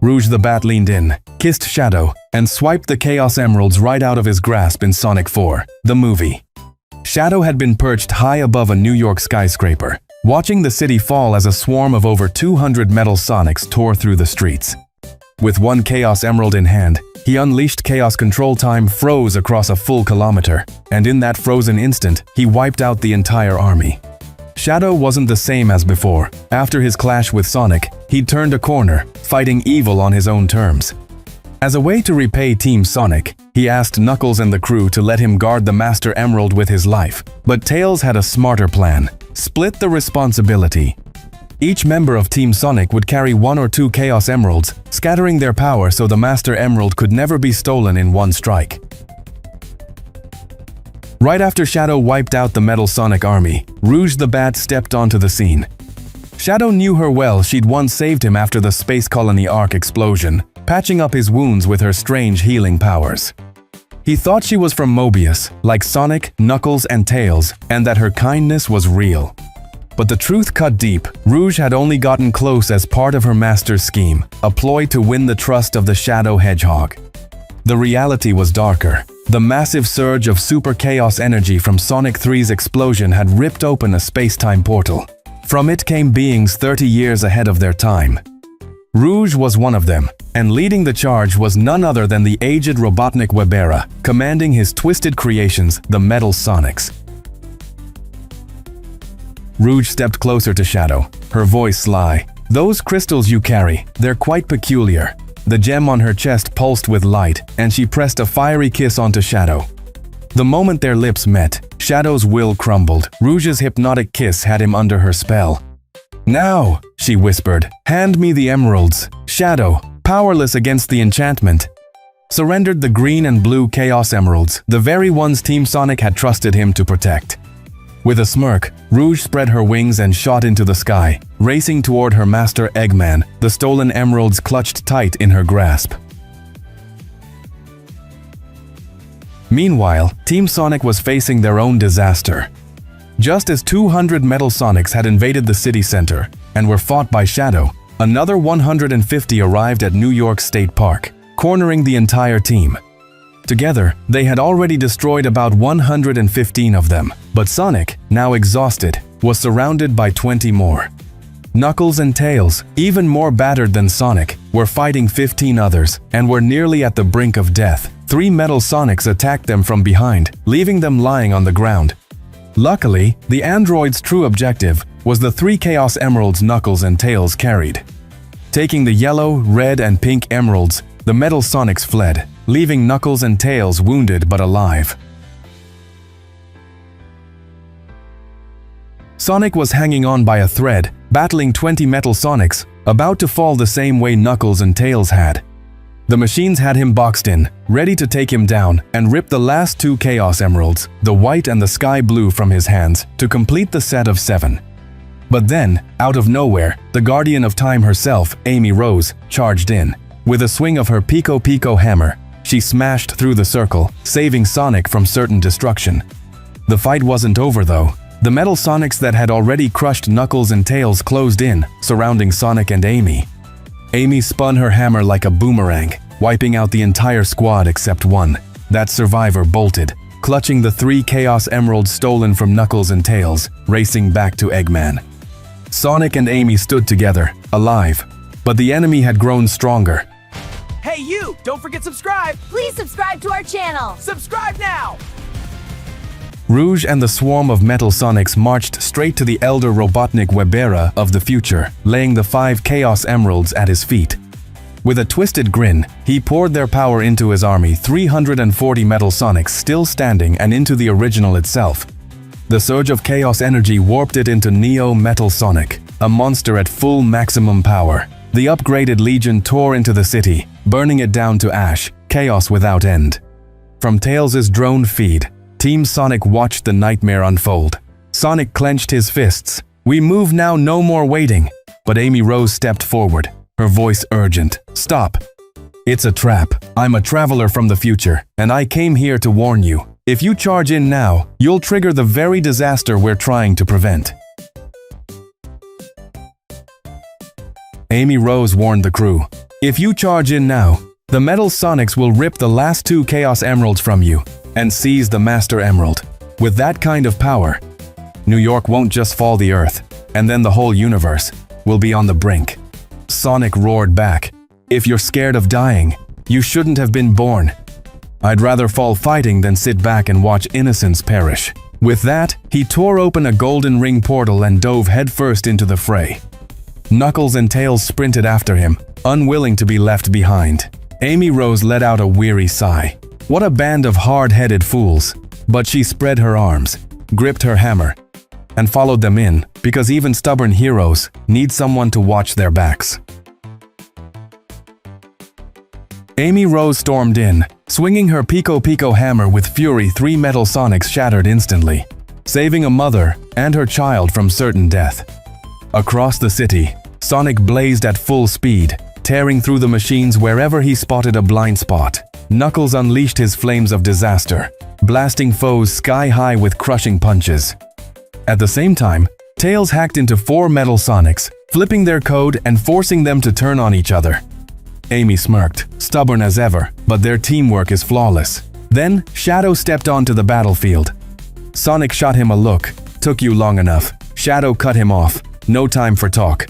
Rouge the Bat leaned in, kissed Shadow, and swiped the Chaos Emeralds right out of his grasp in Sonic 4, the movie. Shadow had been perched high above a New York skyscraper, watching the city fall as a swarm of over 200 metal Sonics tore through the streets. With one Chaos Emerald in hand, he unleashed Chaos Control Time froze across a full kilometer, and in that frozen instant, he wiped out the entire army. Shadow wasn't the same as before. After his clash with Sonic, he'd turned a corner, fighting evil on his own terms. As a way to repay Team Sonic, he asked Knuckles and the crew to let him guard the Master Emerald with his life. But Tails had a smarter plan: split the responsibility. Each member of Team Sonic would carry 1 or 2 Chaos Emeralds, scattering their power so the Master Emerald could never be stolen in one strike. Right after Shadow wiped out the Metal Sonic army, Rouge the Bat stepped onto the scene. Shadow knew her well. She'd once saved him after the Space Colony Ark explosion, patching up his wounds with her strange healing powers. He thought she was from Mobius, like Sonic, Knuckles, and Tails, and that her kindness was real. But the truth cut deep. Rouge had only gotten close as part of her master's scheme, a ploy to win the trust of the Shadow Hedgehog. The reality was darker. The massive surge of super chaos energy from Sonic 3's explosion had ripped open a space-time portal. From it came beings 30 years ahead of their time. Rouge was one of them, and leading the charge was none other than the aged Robotnik Webera, commanding his twisted creations, the Metal Sonics. Rouge stepped closer to Shadow, her voice sly. "Those crystals you carry, they're quite peculiar." The gem on her chest pulsed with light, and she pressed a fiery kiss onto Shadow. The moment their lips met, Shadow's will crumbled. Rouge's hypnotic kiss had him under her spell. "Now," she whispered, "hand me the emeralds." Shadow, powerless against the enchantment, surrendered the green and blue Chaos Emeralds, the very ones Team Sonic had trusted him to protect. With a smirk, Rouge spread her wings and shot into the sky, racing toward her master Eggman, the stolen emeralds clutched tight in her grasp. Meanwhile, Team Sonic was facing their own disaster. Just as 200 Metal Sonics had invaded the city center and were fought by Shadow, another 150 arrived at New York State Park, cornering the entire team. Together, they had already destroyed about 115 of them, but Sonic, now exhausted, was surrounded by 20 more. Knuckles and Tails, even more battered than Sonic, were fighting 15 others and were nearly at the brink of death. 3 Metal Sonics attacked them from behind, leaving them lying on the ground. Luckily, the android's true objective was the 3 Chaos Emeralds Knuckles and Tails carried. Taking the yellow, red, and pink emeralds, the Metal Sonics fled, leaving Knuckles and Tails wounded but alive. Sonic was hanging on by a thread, battling 20 Metal Sonics, about to fall the same way Knuckles and Tails had. The machines had him boxed in, ready to take him down and rip the last 2 Chaos Emeralds, the white and the sky blue, from his hands to complete the set of 7. But then, out of nowhere, the Guardian of Time herself, Amy Rose, charged in. With a swing of her Pico Pico hammer, she smashed through the circle, saving Sonic from certain destruction. The fight wasn't over though. The Metal Sonics that had already crushed Knuckles and Tails closed in, surrounding Sonic and Amy. Amy spun her hammer like a boomerang, wiping out the entire squad except one. That survivor bolted, clutching the 3 Chaos Emeralds stolen from Knuckles and Tails, racing back to Eggman. Sonic and Amy stood together, alive, but the enemy had grown stronger. Hey you! Don't forget subscribe! Please subscribe to our channel! Subscribe now! Rouge and the swarm of Metal Sonics marched straight to the elder Robotnik Webera of the future, laying the 5 Chaos Emeralds at his feet. With a twisted grin, he poured their power into his army, 340 Metal Sonics still standing, and into the original itself. The surge of chaos energy warped it into Neo Metal Sonic, a monster at full maximum power. The upgraded Legion tore into the city, burning it down to ash, chaos without end. From Tails' drone feed, Team Sonic watched the nightmare unfold. Sonic clenched his fists. "We move now, no more waiting." But Amy Rose stepped forward, her voice urgent. "Stop. It's a trap. I'm a traveler from the future, and I came here to warn you. If you charge in now, you'll trigger the very disaster we're trying to prevent." Amy Rose warned the crew. If you charge in now, the Metal Sonics will rip the last 2 Chaos Emeralds from you and seize the Master Emerald. With that kind of power, New York won't just fall the Earth, and then the whole universe will be on the brink. Sonic roared back, "If you're scared of dying, you shouldn't have been born. I'd rather fall fighting than sit back and watch innocents perish." With that, he tore open a golden ring portal and dove headfirst into the fray. Knuckles and Tails sprinted after him, unwilling to be left behind. Amy Rose let out a weary sigh. What a band of hard-headed fools. But she spread her arms, gripped her hammer, and followed them in, because even stubborn heroes need someone to watch their backs. Amy Rose stormed in, swinging her Pico Pico hammer with fury. 3 Metal Sonics shattered instantly, saving a mother and her child from certain death. Across the city, Sonic blazed at full speed, tearing through the machines wherever he spotted a blind spot. Knuckles unleashed his flames of disaster, blasting foes sky-high with crushing punches. At the same time, Tails hacked into 4 Metal Sonics, flipping their code and forcing them to turn on each other. Amy smirked, stubborn as ever, but their teamwork is flawless. Then, Shadow stepped onto the battlefield. Sonic shot him a look. "Took you long enough." Shadow cut him off. "No time for talk.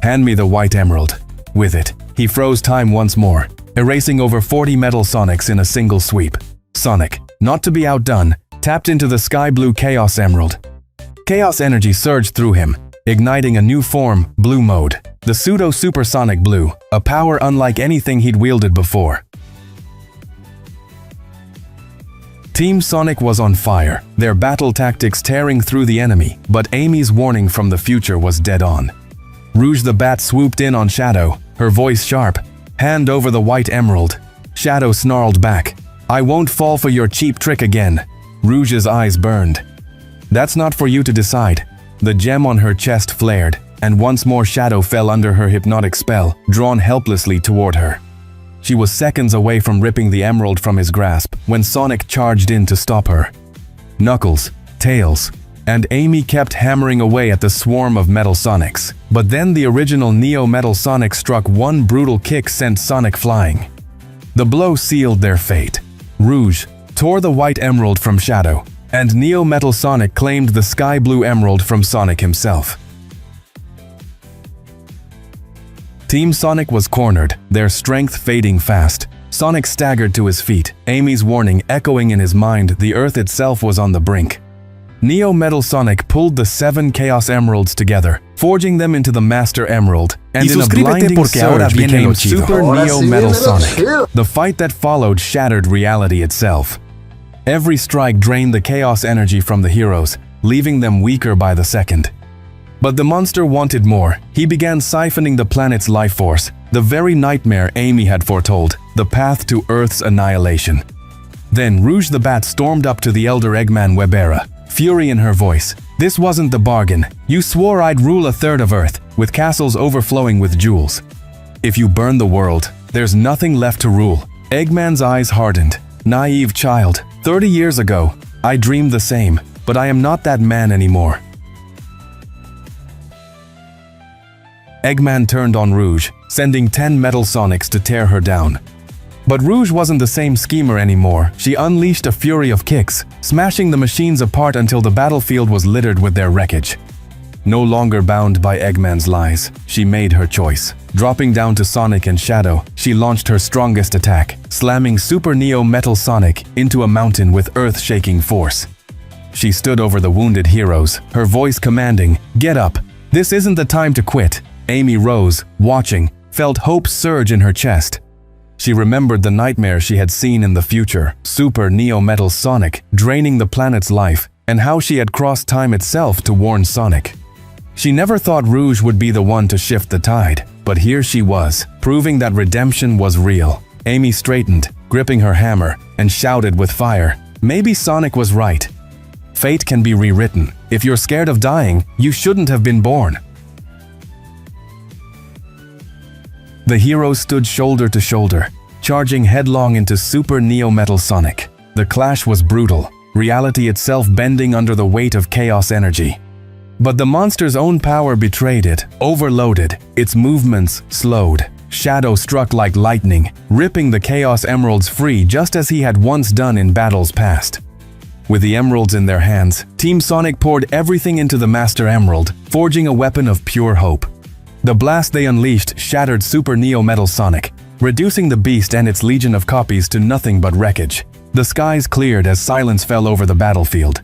Hand me the white emerald." With it, he froze time once more, erasing over 40 Metal Sonics in a single sweep. Sonic, not to be outdone, tapped into the sky blue Chaos Emerald. Chaos energy surged through him, igniting a new form, Blue Mode. The pseudo-supersonic blue, a power unlike anything he'd wielded before. Team Sonic was on fire, their battle tactics tearing through the enemy, but Amy's warning from the future was dead on. Rouge the Bat swooped in on Shadow, her voice sharp. "Hand over the white emerald." Shadow snarled back, "I won't fall for your cheap trick again." Rouge's eyes burned. "That's not for you to decide." The gem on her chest flared, and once more Shadow fell under her hypnotic spell, drawn helplessly toward her. She was seconds away from ripping the emerald from his grasp when Sonic charged in to stop her. Knuckles, Tails, and Amy kept hammering away at the swarm of Metal Sonics. But then the original Neo Metal Sonic struck. One brutal kick sent Sonic flying. The blow sealed their fate. Rouge tore the white emerald from Shadow, and Neo Metal Sonic claimed the sky blue emerald from Sonic himself. Team Sonic was cornered, their strength fading fast. Sonic staggered to his feet, Amy's warning echoing in his mind. The Earth itself was on the brink. Neo Metal Sonic pulled the 7 Chaos Emeralds together, forging them into the Master Emerald, and in a blinding surge became Super Neo Metal Sonic. The fight that followed shattered reality itself. Every strike drained the chaos energy from the heroes, leaving them weaker by the second. But the monster wanted more. He began siphoning the planet's life force, the very nightmare Amy had foretold, the path to Earth's annihilation. Then Rouge the Bat stormed up to the elder Eggman Webera, fury in her voice. "This wasn't the bargain. You swore I'd rule a third of Earth, with castles overflowing with jewels. If you burn the world, there's nothing left to rule." Eggman's eyes hardened. "Naive child. 30 years ago, I dreamed the same, but I am not that man anymore." Eggman turned on Rouge, sending 10 Metal Sonics to tear her down. But Rouge wasn't the same schemer anymore. She unleashed a fury of kicks, smashing the machines apart until the battlefield was littered with their wreckage. No longer bound by Eggman's lies, she made her choice. Dropping down to Sonic and Shadow, she launched her strongest attack, slamming Super Neo Metal Sonic into a mountain with earth-shaking force. She stood over the wounded heroes, her voice commanding, "Get up! This isn't the time to quit." Amy Rose, watching, felt hope surge in her chest. She remembered the nightmare she had seen in the future, Super Neo Metal Sonic draining the planet's life, and how she had crossed time itself to warn Sonic. She never thought Rouge would be the one to shift the tide, but here she was, proving that redemption was real. Amy straightened, gripping her hammer, and shouted with fire, "Maybe Sonic was right. Fate can be rewritten. If you're scared of dying, you shouldn't have been born." The heroes stood shoulder to shoulder, charging headlong into Super Neo Metal Sonic. The clash was brutal, reality itself bending under the weight of chaos energy. But the monster's own power betrayed it, overloaded, its movements slowed. Shadow struck like lightning, ripping the Chaos Emeralds free just as he had once done in battles past. With the emeralds in their hands, Team Sonic poured everything into the Master Emerald, forging a weapon of pure hope. The blast they unleashed shattered Super Neo Metal Sonic, reducing the beast and its legion of copies to nothing but wreckage. The skies cleared as silence fell over the battlefield.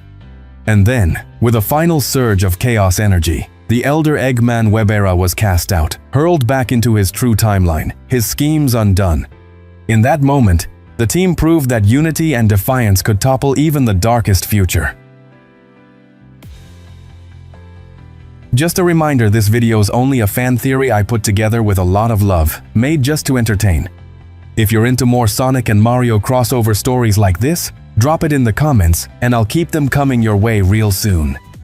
And then, with a final surge of chaos energy, the Elder Eggman Web Era was cast out, hurled back into his true timeline, his schemes undone. In that moment, the team proved that unity and defiance could topple even the darkest future. Just a reminder, this video is only a fan theory I put together with a lot of love, made just to entertain. If you're into more Sonic and Mario crossover stories like this, drop it in the comments and I'll keep them coming your way real soon.